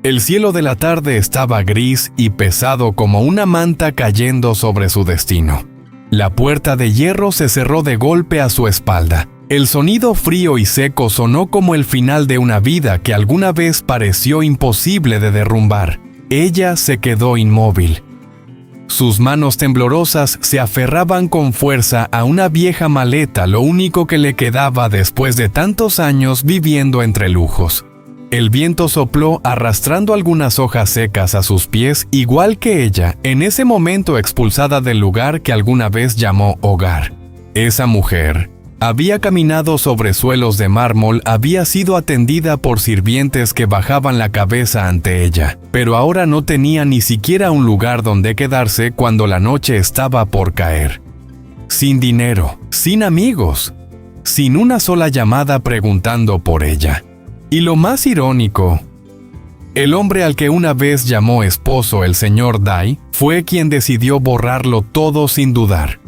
El cielo de la tarde estaba gris y pesado como una manta cayendo sobre su destino. La puerta de hierro se cerró de golpe a su espalda. El sonido frío y seco sonó como el final de una vida que alguna vez pareció imposible de derrumbar. Ella se quedó inmóvil. Sus manos temblorosas se aferraban con fuerza a una vieja maleta, lo único que le quedaba después de tantos años viviendo entre lujos. El viento sopló arrastrando algunas hojas secas a sus pies, igual que ella, en ese momento expulsada del lugar que alguna vez llamó hogar. Esa mujer había caminado sobre suelos de mármol, había sido atendida por sirvientes que bajaban la cabeza ante ella, pero ahora no tenía ni siquiera un lugar donde quedarse cuando la noche estaba por caer. Sin dinero, sin amigos, sin una sola llamada preguntando por ella. Y lo más irónico, el hombre al que una vez llamó esposo el señor Dai fue quien decidió borrarlo todo sin dudar.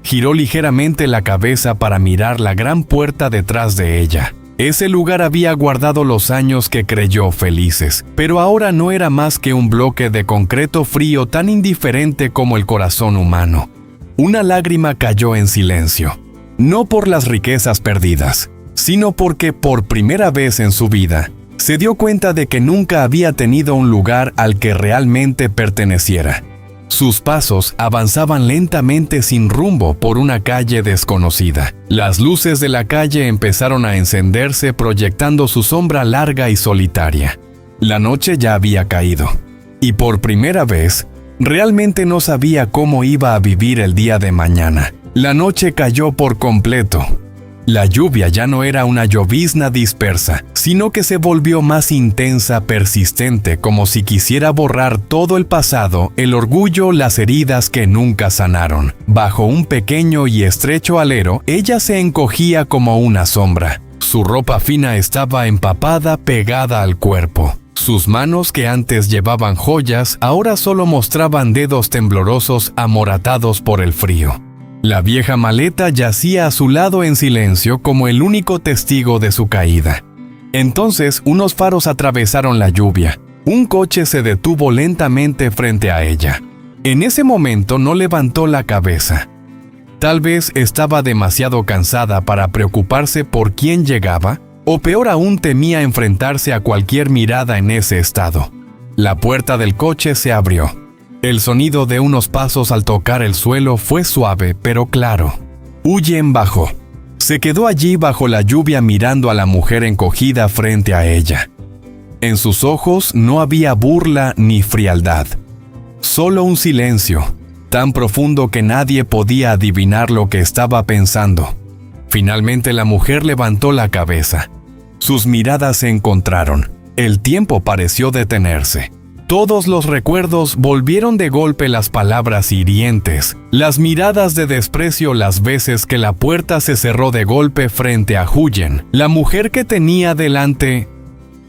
Giró ligeramente la cabeza para mirar la gran puerta detrás de ella. Ese lugar había guardado los años que creyó felices, pero ahora no era más que un bloque de concreto frío tan indiferente como el corazón humano. Una lágrima cayó en silencio, no por las riquezas perdidas, sino porque por primera vez en su vida se dio cuenta de que nunca había tenido un lugar al que realmente perteneciera. Sus pasos avanzaban lentamente sin rumbo por una calle desconocida. Las luces de la calle empezaron a encenderse proyectando su sombra larga y solitaria. La noche ya había caído, y por primera vez, realmente no sabía cómo iba a vivir el día de mañana. La noche cayó por completo. La lluvia ya no era una llovizna dispersa, sino que se volvió más intensa, persistente, como si quisiera borrar todo el pasado, el orgullo, las heridas que nunca sanaron. Bajo un pequeño y estrecho alero, ella se encogía como una sombra. Su ropa fina estaba empapada, pegada al cuerpo. Sus manos, que antes llevaban joyas, ahora solo mostraban dedos temblorosos amoratados por el frío. La vieja maleta yacía a su lado en silencio como el único testigo de su caída. Entonces, unos faros atravesaron la lluvia. Un coche se detuvo lentamente frente a ella. En ese momento no levantó la cabeza. Tal vez estaba demasiado cansada para preocuparse por quién llegaba, o peor aún temía enfrentarse a cualquier mirada en ese estado. La puerta del coche se abrió. El sonido de unos pasos al tocar el suelo fue suave pero claro. Huyen bajó. Se quedó allí bajo la lluvia mirando a la mujer encogida frente a ella. En sus ojos no había burla ni frialdad. Solo un silencio, tan profundo que nadie podía adivinar lo que estaba pensando. Finalmente la mujer levantó la cabeza. Sus miradas se encontraron. El tiempo pareció detenerse. Todos los recuerdos volvieron de golpe, las palabras hirientes, las miradas de desprecio, las veces que la puerta se cerró de golpe frente a Huyen. La mujer que tenía delante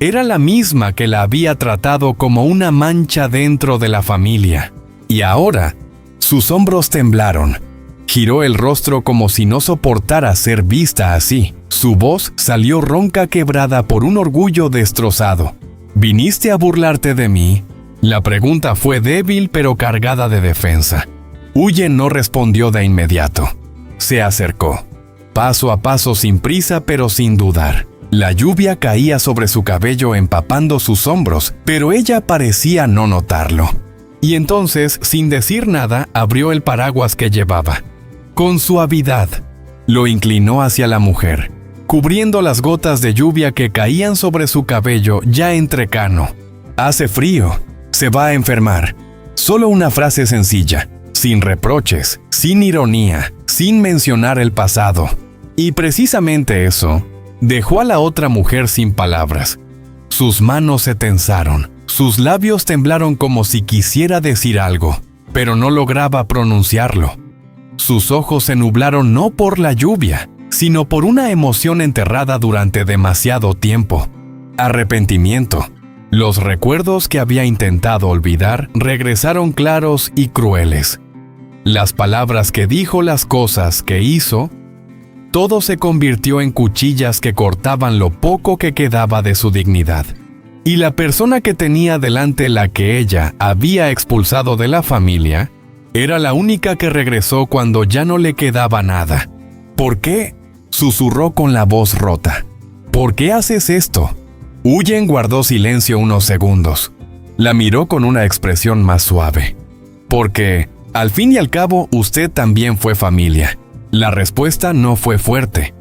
era la misma que la había tratado como una mancha dentro de la familia. Y ahora, sus hombros temblaron. Giró el rostro como si no soportara ser vista así. Su voz salió ronca, quebrada por un orgullo destrozado. ¿Viniste a burlarte de mí? La pregunta fue débil pero cargada de defensa. Huyen no respondió de inmediato. Se acercó, paso a paso, sin prisa pero sin dudar. La lluvia caía sobre su cabello empapando sus hombros, pero ella parecía no notarlo. Y entonces, sin decir nada, abrió el paraguas que llevaba. Con suavidad, lo inclinó hacia la mujer, cubriendo las gotas de lluvia que caían sobre su cabello ya entrecano. Hace frío. Se va a enfermar. Solo una frase sencilla, sin reproches, sin ironía, sin mencionar el pasado. Y precisamente eso dejó a la otra mujer sin palabras. Sus manos se tensaron, sus labios temblaron como si quisiera decir algo, pero no lograba pronunciarlo. Sus ojos se nublaron no por la lluvia, sino por una emoción enterrada durante demasiado tiempo. Arrepentimiento. Los recuerdos que había intentado olvidar regresaron claros y crueles. Las palabras que dijo, las cosas que hizo, todo se convirtió en cuchillas que cortaban lo poco que quedaba de su dignidad. Y la persona que tenía delante la que ella había expulsado de la familia, era la única que regresó cuando ya no le quedaba nada. ¿Por qué? Susurró con la voz rota. ¿Por qué haces esto? Huyen guardó silencio unos segundos. La miró con una expresión más suave. Porque, al fin y al cabo, usted también fue familia. La respuesta no fue fuerte,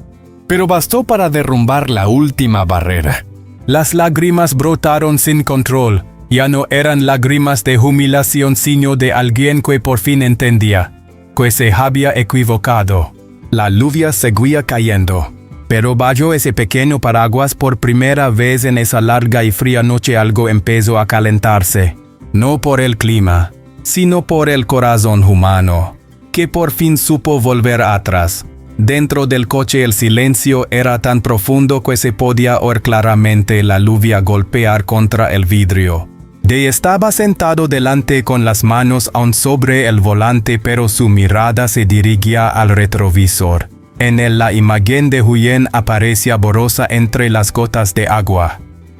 pero bastó para derrumbar la última barrera. Las lágrimas brotaron sin control. Ya no eran lágrimas de humillación sino de alguien que por fin entendía que se había equivocado. La lluvia seguía cayendo, pero bajo ese pequeño paraguas por primera vez en esa larga y fría noche algo empezó a calentarse. No por el clima, sino por el corazón humano, que por fin supo volver atrás. Dentro del coche el silencio era tan profundo que se podía oír claramente la lluvia golpear contra el vidrio. Day estaba sentado delante con las manos aún sobre el volante, pero su mirada se dirigía al retrovisor. En él la imagen de Huyen aparecía borrosa entre las gotas de agua,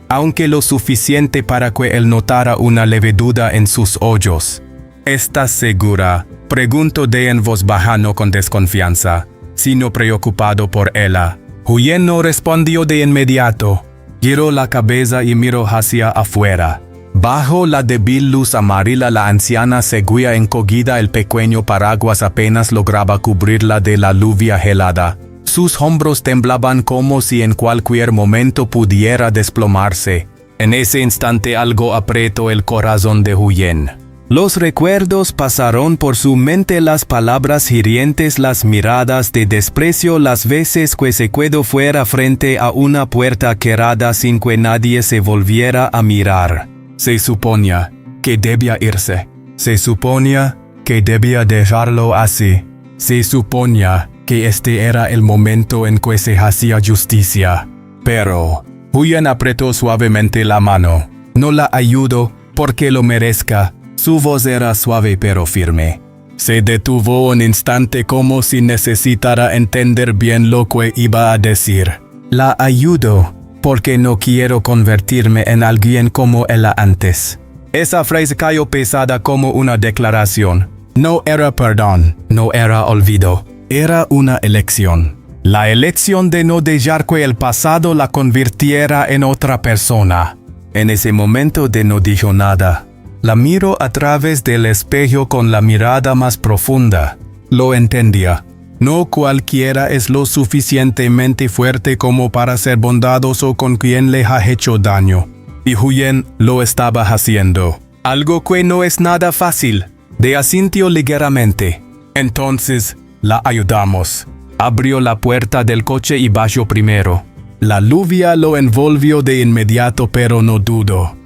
aunque lo suficiente para que él notara una leve duda en sus ojos. ¿Estás segura?, preguntó Day en voz baja, no con desconfianza, sino preocupado por ella. Huyen no respondió de inmediato. Giró la cabeza y miró hacia afuera. Bajo la débil luz amarilla la anciana seguía encogida, el pequeño paraguas apenas lograba cubrirla de la lluvia helada. Sus hombros temblaban como si en cualquier momento pudiera desplomarse. En ese instante algo apretó el corazón de Huyen. Los recuerdos pasaron por su mente, las palabras hirientes, las miradas de desprecio, las veces que se quedó fuera frente a una puerta cerrada sin que nadie se volviera a mirar. Se suponía que debía irse. Se suponía que debía dejarlo así. Se suponía que este era el momento en que se hacía justicia. Pero Huyen apretó suavemente la mano. No la ayudo porque lo merezca. Su voz era suave pero firme. Se detuvo un instante como si necesitara entender bien lo que iba a decir. La ayudo porque no quiero convertirme en alguien como ella antes. Esa frase cayó pesada como una declaración. No era perdón, no era olvido, era una elección. La elección de no dejar que el pasado la convirtiera en otra persona. En ese momento de no dijo nada. La miró a través del espejo con la mirada más profunda. Lo entendía. No cualquiera es lo suficientemente fuerte como para ser bondadoso con quien le ha hecho daño. Y Huyen lo estaba haciendo. Algo que no es nada fácil. Day asintió ligeramente. Entonces, la ayudamos. Abrió la puerta del coche y bajó primero. La lluvia lo envolvió de inmediato, pero no dudó.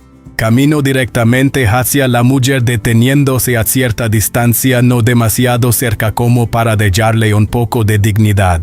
Caminó directamente hacia la mujer, deteniéndose a cierta distancia, no demasiado cerca como para dejarle un poco de dignidad.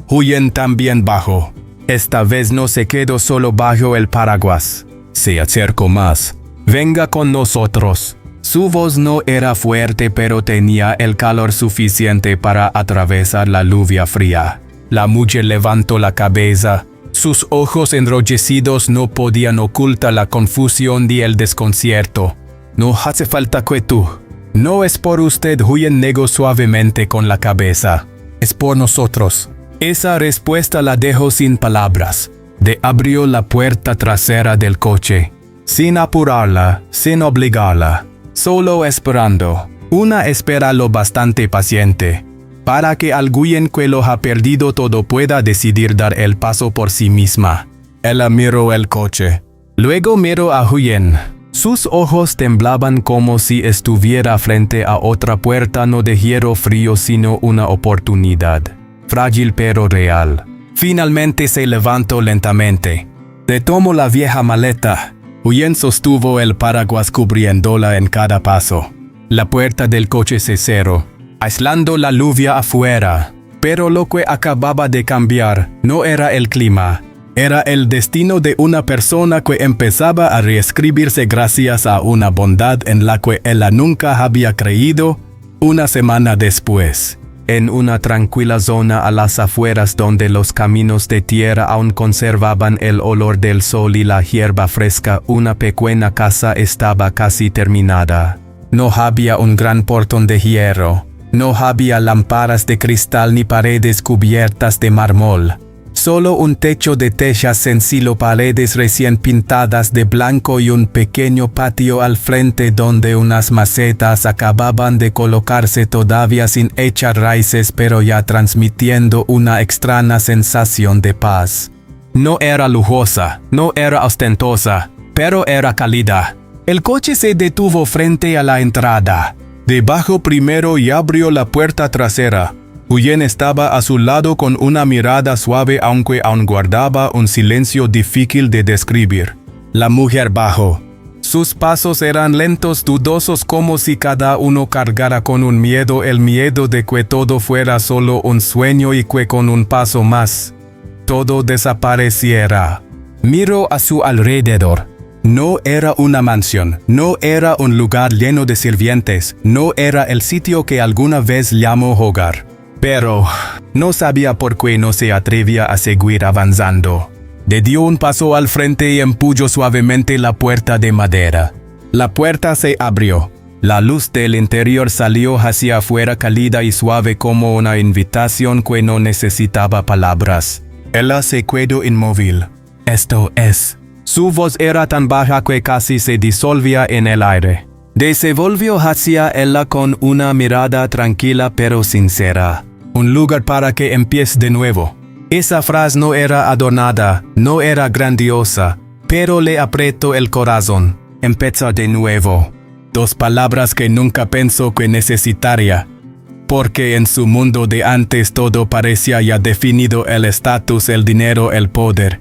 Huyen también bajó. Esta vez no se quedó solo bajo el paraguas. Se acercó más. Venga con nosotros. Su voz no era fuerte, pero tenía el calor suficiente para atravesar la lluvia fría. La mujer levantó la cabeza. Sus ojos enrojecidos no podían ocultar la confusión y el desconcierto. No hace falta que tú. No es por usted, Huyen negó suavemente con la cabeza. Es por nosotros. Esa respuesta la dejó sin palabras. Day abrió la puerta trasera del coche. Sin apurarla, sin obligarla. Solo esperando. Una espera lo bastante paciente para que alguien que lo ha perdido todo pueda decidir dar el paso por sí misma. Ella miró el coche. Luego miró a Huyen. Sus ojos temblaban como si estuviera frente a otra puerta, no de hierro frío sino una oportunidad. Frágil pero real. Finalmente se levantó lentamente. Retomó la vieja maleta. Huyen sostuvo el paraguas cubriéndola en cada paso. La puerta del coche se cerró, aislando la lluvia afuera. Pero lo que acababa de cambiar no era el clima. Era el destino de una persona que empezaba a reescribirse gracias a una bondad en la que ella nunca había creído. Una semana después, en una tranquila zona a las afueras donde los caminos de tierra aún conservaban el olor del sol y la hierba fresca, una pequeña casa estaba casi terminada. No había un gran portón de hierro, no había lámparas de cristal ni paredes cubiertas de mármol. Solo un techo de tejas sencillo, paredes recién pintadas de blanco y un pequeño patio al frente donde unas macetas acababan de colocarse todavía sin echar raíces, pero ya transmitiendo una extraña sensación de paz. No era lujosa, no era ostentosa, pero era cálida. El coche se detuvo frente a la entrada. Debajo primero y abrió la puerta trasera. Huyen estaba a su lado con una mirada suave, aunque aún guardaba un silencio difícil de describir. La mujer bajó. Sus pasos eran lentos, dudosos, como si cada uno cargara con un miedo, el miedo de que todo fuera solo un sueño y que con un paso más todo desapareciera. Miró a su alrededor. No era una mansión, no era un lugar lleno de sirvientes, no era el sitio que alguna vez llamó hogar. Pero no sabía por qué no se atrevía a seguir avanzando. Dio un paso al frente y empujó suavemente la puerta de madera. La puerta se abrió. La luz del interior salió hacia afuera, cálida y suave como una invitación que no necesitaba palabras. Ella se quedó inmóvil. Esto es. Su voz era tan baja que casi se disolvía en el aire. Se volvió hacia ella con una mirada tranquila pero sincera. Un lugar para que empieces de nuevo. Esa frase no era adornada, no era grandiosa, pero le apretó el corazón. Empezar de nuevo. Dos palabras que nunca pensó que necesitaría. Porque en su mundo de antes todo parecía ya definido: el estatus, el dinero, el poder.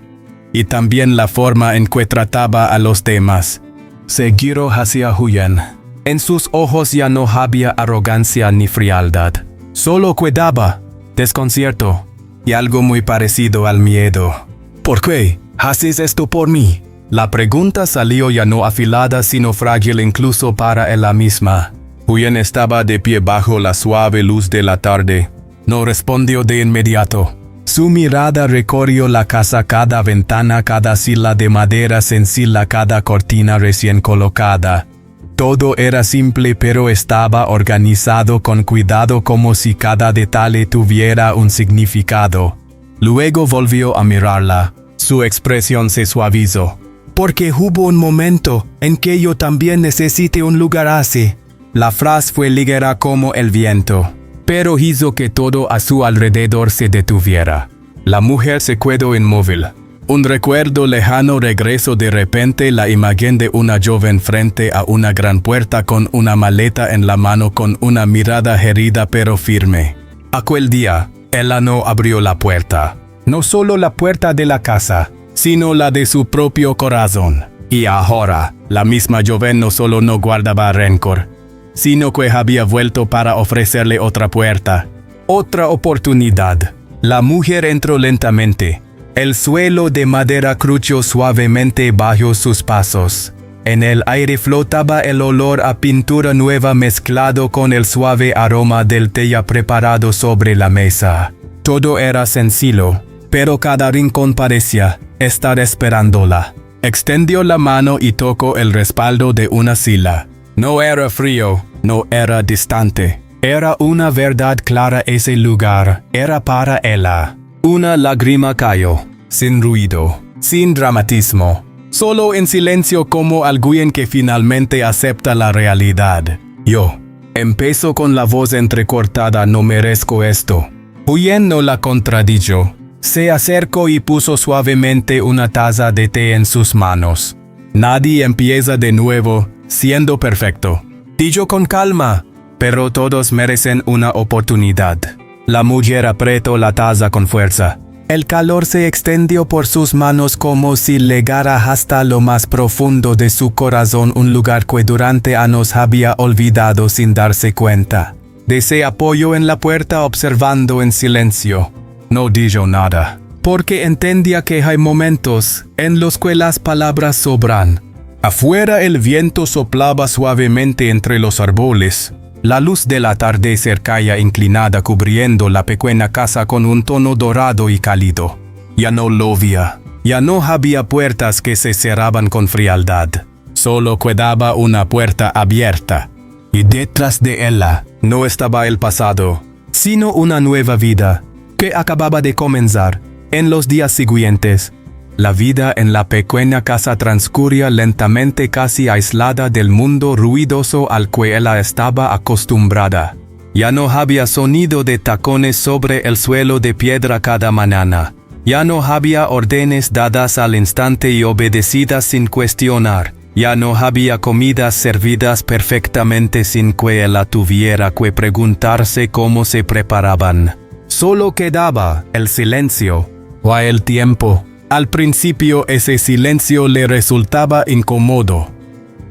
Y también la forma en que trataba a los demás. Se giró hacia Huyen. En sus ojos ya no había arrogancia ni frialdad. Solo quedaba desconcierto y algo muy parecido al miedo. ¿Por qué haces esto por mí? La pregunta salió ya no afilada sino frágil incluso para ella misma. Huyen estaba de pie bajo la suave luz de la tarde. No respondió de inmediato. Su mirada recorrió la casa, cada ventana, cada silla de madera sencilla, cada cortina recién colocada. Todo era simple pero estaba organizado con cuidado, como si cada detalle tuviera un significado. Luego volvió a mirarla. Su expresión se suavizó. Porque hubo un momento en que yo también necesité un lugar así. La frase fue ligera como el viento, pero hizo que todo a su alrededor se detuviera. La mujer se quedó inmóvil. Un recuerdo lejano regresó de repente, la imagen de una joven frente a una gran puerta con una maleta en la mano, con una mirada herida pero firme. Aquel día, ella no abrió la puerta. No solo la puerta de la casa, sino la de su propio corazón. Y ahora, la misma joven no solo no guardaba rencor, sino que había vuelto para ofrecerle otra puerta, otra oportunidad. La mujer entró lentamente. El suelo de madera crujió suavemente bajo sus pasos. En el aire flotaba el olor a pintura nueva mezclado con el suave aroma del té ya preparado sobre la mesa. Todo era sencillo, pero cada rincón parecía estar esperándola. Extendió la mano y tocó el respaldo de una silla. No era frío, no era distante. Era una verdad clara, ese lugar era para ella. Una lágrima cayó, sin ruido, sin dramatismo, solo en silencio, como alguien que finalmente acepta la realidad. Yo, empezó con la voz entrecortada, no merezco esto. Huyen no la contradijo. Se acercó y puso suavemente una taza de té en sus manos. Nadie empieza de nuevo, siendo perfecto. Dijo con calma, pero todos merecen una oportunidad. La mujer apretó la taza con fuerza. El calor se extendió por sus manos como si llegara hasta lo más profundo de su corazón, un lugar que durante años había olvidado sin darse cuenta. Se apoyó en la puerta observando en silencio. No dijo nada, porque entendía que hay momentos en los que las palabras sobran. Afuera el viento soplaba suavemente entre los árboles. La luz del atardecer caía inclinada cubriendo la pequeña casa con un tono dorado y cálido. Ya no llovía. Ya no había puertas que se cerraban con frialdad. Solo quedaba una puerta abierta. Y detrás de ella no estaba el pasado, sino una nueva vida que acababa de comenzar. En los días siguientes, la vida en la pequeña casa transcurría lentamente, casi aislada del mundo ruidoso al que ella estaba acostumbrada. Ya no había sonido de tacones sobre el suelo de piedra cada mañana. Ya no había órdenes dadas al instante y obedecidas sin cuestionar. Ya no había comidas servidas perfectamente sin que ella tuviera que preguntarse cómo se preparaban. Solo quedaba el silencio o el tiempo. Al principio ese silencio le resultaba incómodo.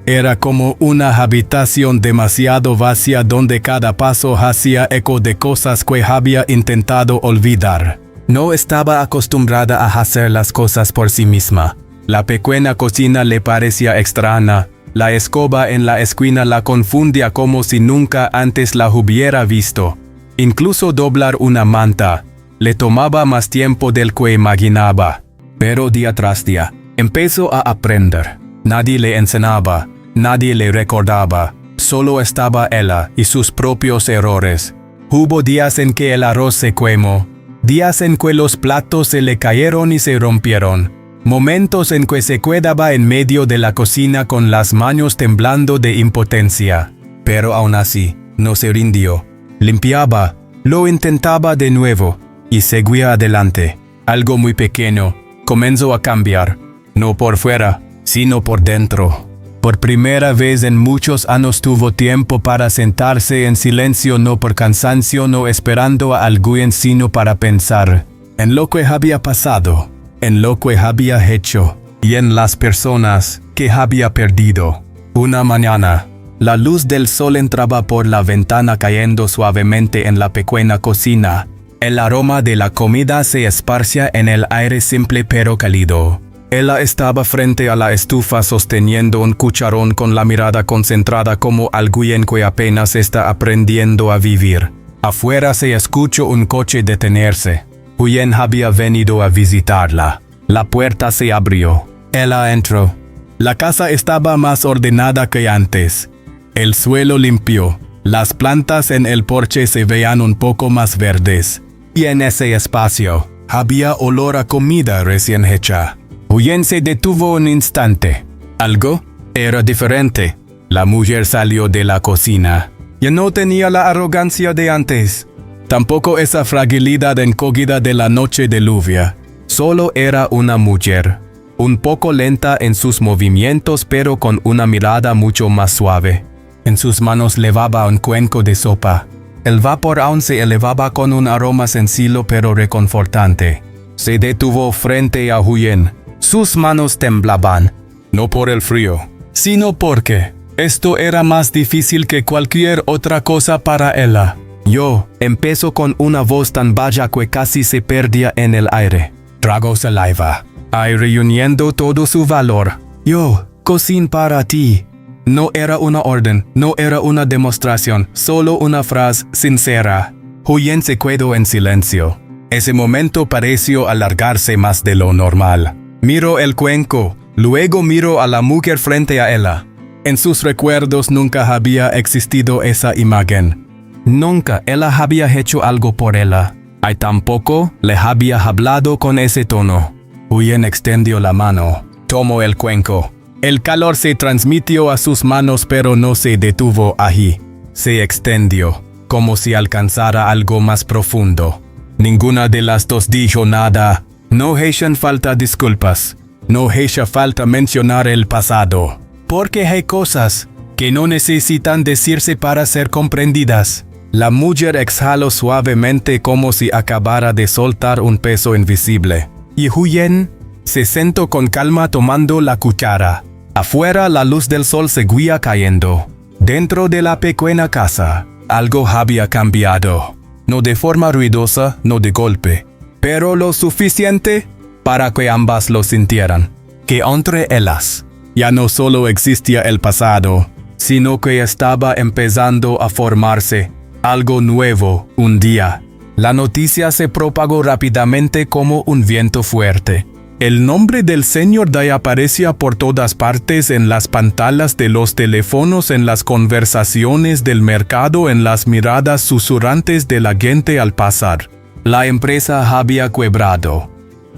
Era como una habitación demasiado vacía donde cada paso hacía eco de cosas que había intentado olvidar. No estaba acostumbrada a hacer las cosas por sí misma. La pequeña cocina le parecía extraña. La escoba en la esquina la confundía como si nunca antes la hubiera visto. Incluso doblar una manta le tomaba más tiempo del que imaginaba. Pero día tras día, empezó a aprender. Nadie le enseñaba, nadie le recordaba. Solo estaba ella y sus propios errores. Hubo días en que el arroz se quemó, días en que los platos se le cayeron y se rompieron, momentos en que se quedaba en medio de la cocina con las manos temblando de impotencia. Pero aún así, no se rindió. Limpiaba, lo intentaba de nuevo y seguía adelante. Algo muy pequeño comenzó a cambiar, no por fuera, sino por dentro. Por primera vez en muchos años tuvo tiempo para sentarse en silencio, no por cansancio, no esperando a alguien, sino para pensar en lo que había pasado, en lo que había hecho y en las personas que había perdido. Una mañana, la luz del sol entraba por la ventana cayendo suavemente en la pequeña cocina. El aroma de la comida se esparcía en el aire simple pero cálido. Ella estaba frente a la estufa sosteniendo un cucharón con la mirada concentrada como alguien que apenas está aprendiendo a vivir. Afuera se escuchó un coche detenerse. Huyen había venido a visitarla. La puerta se abrió. Ella entró. La casa estaba más ordenada que antes. El suelo limpio. Las plantas en el porche se veían un poco más verdes. Y en ese espacio había olor a comida recién hecha. Huyen se detuvo un instante. Algo era diferente. La mujer salió de la cocina. Ya no tenía la arrogancia de antes. Tampoco esa fragilidad encogida de la noche de lluvia. Solo era una mujer. Un poco lenta en sus movimientos, pero con una mirada mucho más suave. En sus manos llevaba un cuenco de sopa. El vapor aún se elevaba con un aroma sencillo pero reconfortante. Se detuvo frente a Huyen. Sus manos temblaban, no por el frío, sino porque esto era más difícil que cualquier otra cosa para ella. Yo, empezó con una voz tan baja que casi se perdía en el aire. Tragó saliva, ahí reuniendo todo su valor. Yo, cocino para ti. No era una orden, no era una demostración, solo una frase sincera. Huyen se quedó en silencio. Ese momento pareció alargarse más de lo normal. Miró el cuenco, luego miró a la mujer frente a ella. En sus recuerdos nunca había existido esa imagen. Nunca ella había hecho algo por ella. Y tampoco le había hablado con ese tono. Huyen extendió la mano, tomó el cuenco. El calor se transmitió a sus manos pero no se detuvo allí. Se extendió, como si alcanzara algo más profundo. Ninguna de las dos dijo nada. No hacían falta disculpas. No hacía falta mencionar el pasado. Porque hay cosas que no necesitan decirse para ser comprendidas. La mujer exhaló suavemente como si acabara de soltar un peso invisible. Y Huyen se sentó con calma tomando la cuchara. Afuera la luz del sol seguía cayendo. Dentro de la pequeña casa, algo había cambiado. No de forma ruidosa, no de golpe, pero lo suficiente para que ambas lo sintieran. Que entre ellas ya no solo existía el pasado, sino que estaba empezando a formarse algo nuevo un día. La noticia se propagó rápidamente como un viento fuerte. El nombre del señor Day aparecía por todas partes, en las pantallas de los teléfonos, en las conversaciones del mercado, en las miradas susurrantes de la gente al pasar. La empresa había quebrado.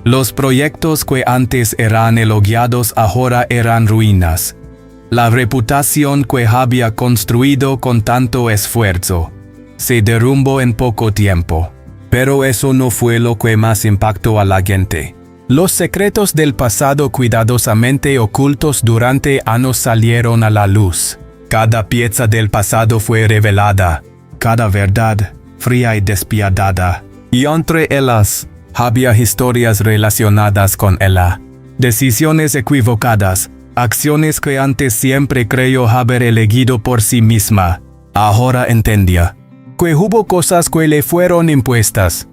Los proyectos que antes eran elogiados ahora eran ruinas. La reputación que había construido con tanto esfuerzo se derrumbó en poco tiempo. Pero eso no fue lo que más impactó a la gente. Los secretos del pasado cuidadosamente ocultos durante años salieron a la luz. Cada pieza del pasado fue revelada, cada verdad fría y despiadada. Y entre ellas había historias relacionadas con ella, decisiones equivocadas, acciones que antes siempre creyó haber elegido por sí misma. Ahora entendía que hubo cosas que le fueron impuestas,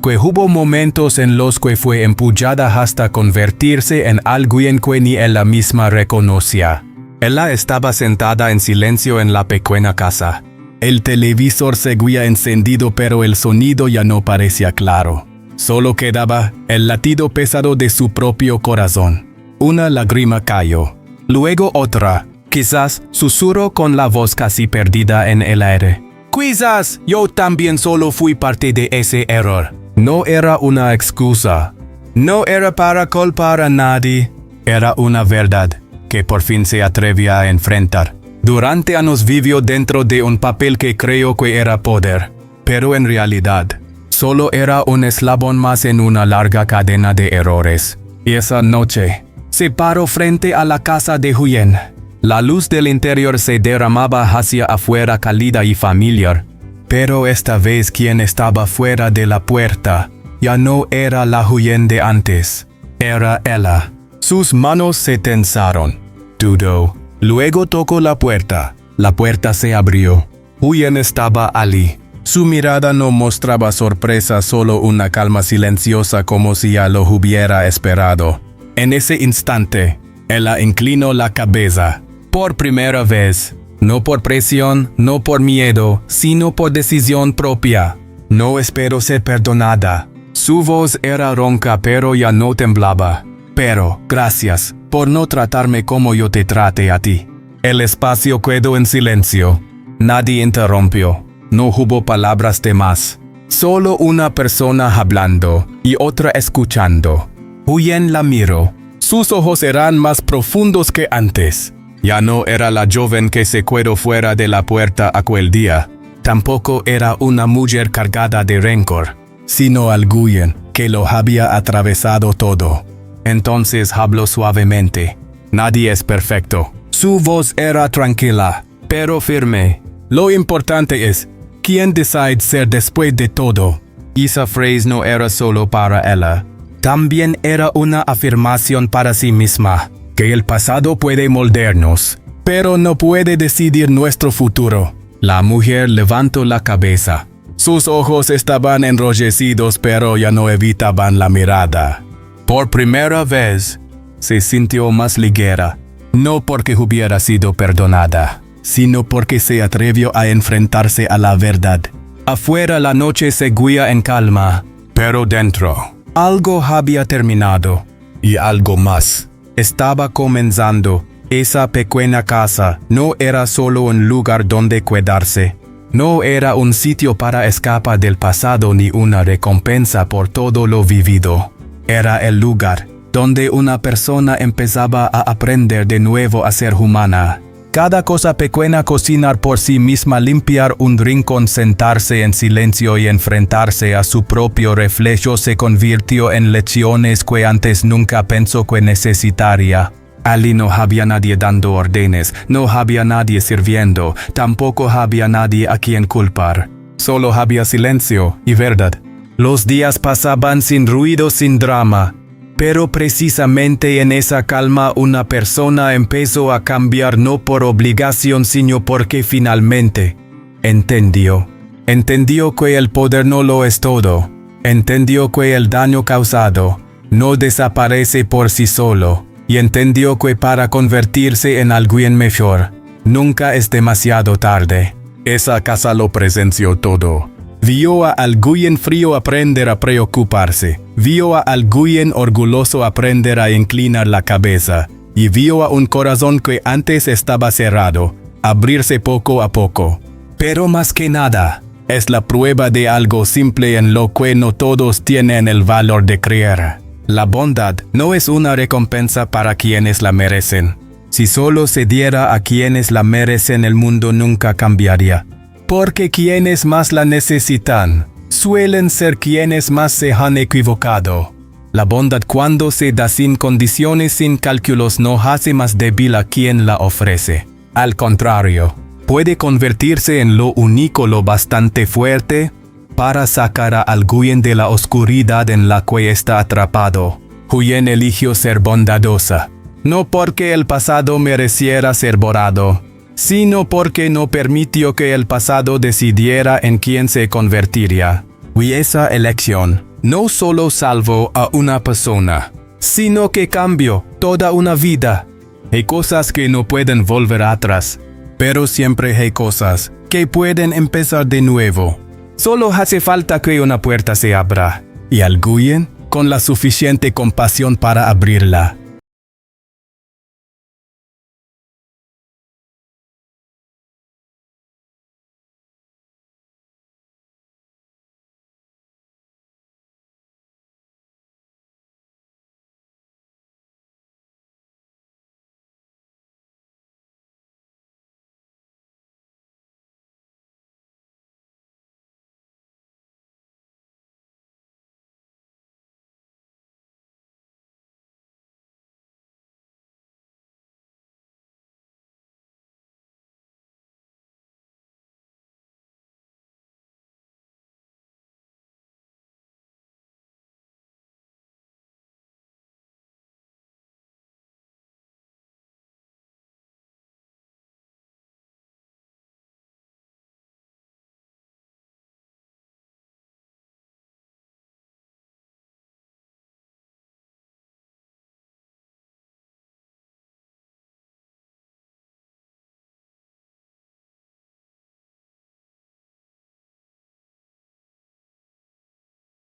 que hubo momentos en los que fue empujada hasta convertirse en alguien que ni ella misma reconocía. Ella estaba sentada en silencio en la pequeña casa. El televisor seguía encendido, pero el sonido ya no parecía claro. Solo quedaba el latido pesado de su propio corazón. Una lágrima cayó. Luego otra. Quizás susurró con la voz casi perdida en el aire. Quizás yo también solo fui parte de ese error. No era una excusa. No era para culpar a nadie. Era una verdad que por fin se atrevía a enfrentar. Durante años vivió dentro de un papel que creyó que era poder, pero en realidad solo era un eslabón más en una larga cadena de errores. Y esa noche se paró frente a la casa de Huyen. La luz del interior se derramaba hacia afuera, cálida y familiar. Pero esta vez quien estaba fuera de la puerta ya no era la Huyen de antes. Era ella. Sus manos se tensaron. Dudó. Luego tocó la puerta. La puerta se abrió. Huyen estaba allí. Su mirada no mostraba sorpresa, solo una calma silenciosa, como si ya lo hubiera esperado. En ese instante, ella inclinó la cabeza. Por primera vez. No por presión, no por miedo, sino por decisión propia. No espero ser perdonada. Su voz era ronca, pero ya no temblaba. Pero, gracias por no tratarme como yo te traté a ti. El espacio quedó en silencio. Nadie interrumpió. No hubo palabras de más. Solo una persona hablando y otra escuchando. Huyen la miró. Sus ojos eran más profundos que antes. Ya no era la joven que se quedó fuera de la puerta aquel día. Tampoco era una mujer cargada de rencor, sino alguien que lo había atravesado todo. Entonces habló suavemente. Nadie es perfecto. Su voz era tranquila, pero firme. Lo importante es quién decide ser después de todo. Esa frase no era solo para ella. También era una afirmación para sí misma. Que el pasado puede moldearnos, pero no puede decidir nuestro futuro. La mujer levantó la cabeza. Sus ojos estaban enrojecidos, pero ya no evitaban la mirada. Por primera vez, se sintió más ligera, no porque hubiera sido perdonada, sino porque se atrevió a enfrentarse a la verdad. Afuera la noche seguía en calma, pero dentro, algo había terminado, y algo más estaba comenzando. Esa pequeña casa no era solo un lugar donde quedarse. No era un sitio para escapar del pasado ni una recompensa por todo lo vivido. Era el lugar donde una persona empezaba a aprender de nuevo a ser humana. Cada cosa pequeña, cocinar por sí misma, limpiar un rincón, sentarse en silencio y enfrentarse a su propio reflejo se convirtió en lecciones que antes nunca pensó que necesitaría. Allí no había nadie dando órdenes, no había nadie sirviendo, tampoco había nadie a quien culpar. Solo había silencio y verdad. Los días pasaban sin ruido, sin drama. Pero precisamente en esa calma una persona empezó a cambiar, no por obligación sino porque finalmente entendió. Entendió que el poder no lo es todo. Entendió que el daño causado no desaparece por sí solo. Y entendió que para convertirse en alguien mejor, Nunca es demasiado tarde. Esa casa lo presenció todo. Vio a alguien frío aprender a preocuparse. Vio a alguien orgulloso aprender a inclinar la cabeza. Y vio a un corazón que antes estaba cerrado, abrirse poco a poco. Pero más que nada, es la prueba de algo simple en lo que no todos tienen el valor de creer. La bondad no es una recompensa para quienes la merecen. Si solo se diera a quienes la merecen, el mundo nunca cambiaría. Porque quienes más la necesitan suelen ser quienes más se han equivocado. La bondad, cuando se da sin condiciones, sin cálculos, no hace más débil a quien la ofrece. Al contrario, puede convertirse en lo único lo bastante fuerte para sacar a alguien de la oscuridad en la que está atrapado. Huyen eligió ser bondadosa, no porque el pasado mereciera ser borrado, sino porque no permitió que el pasado decidiera en quién se convertiría. Y esa elección no solo salvó a una persona, sino que cambió toda una vida. Hay cosas que no pueden volver atrás, pero siempre hay cosas que pueden empezar de nuevo. Solo hace falta que una puerta se abra, y alguien con la suficiente compasión para abrirla.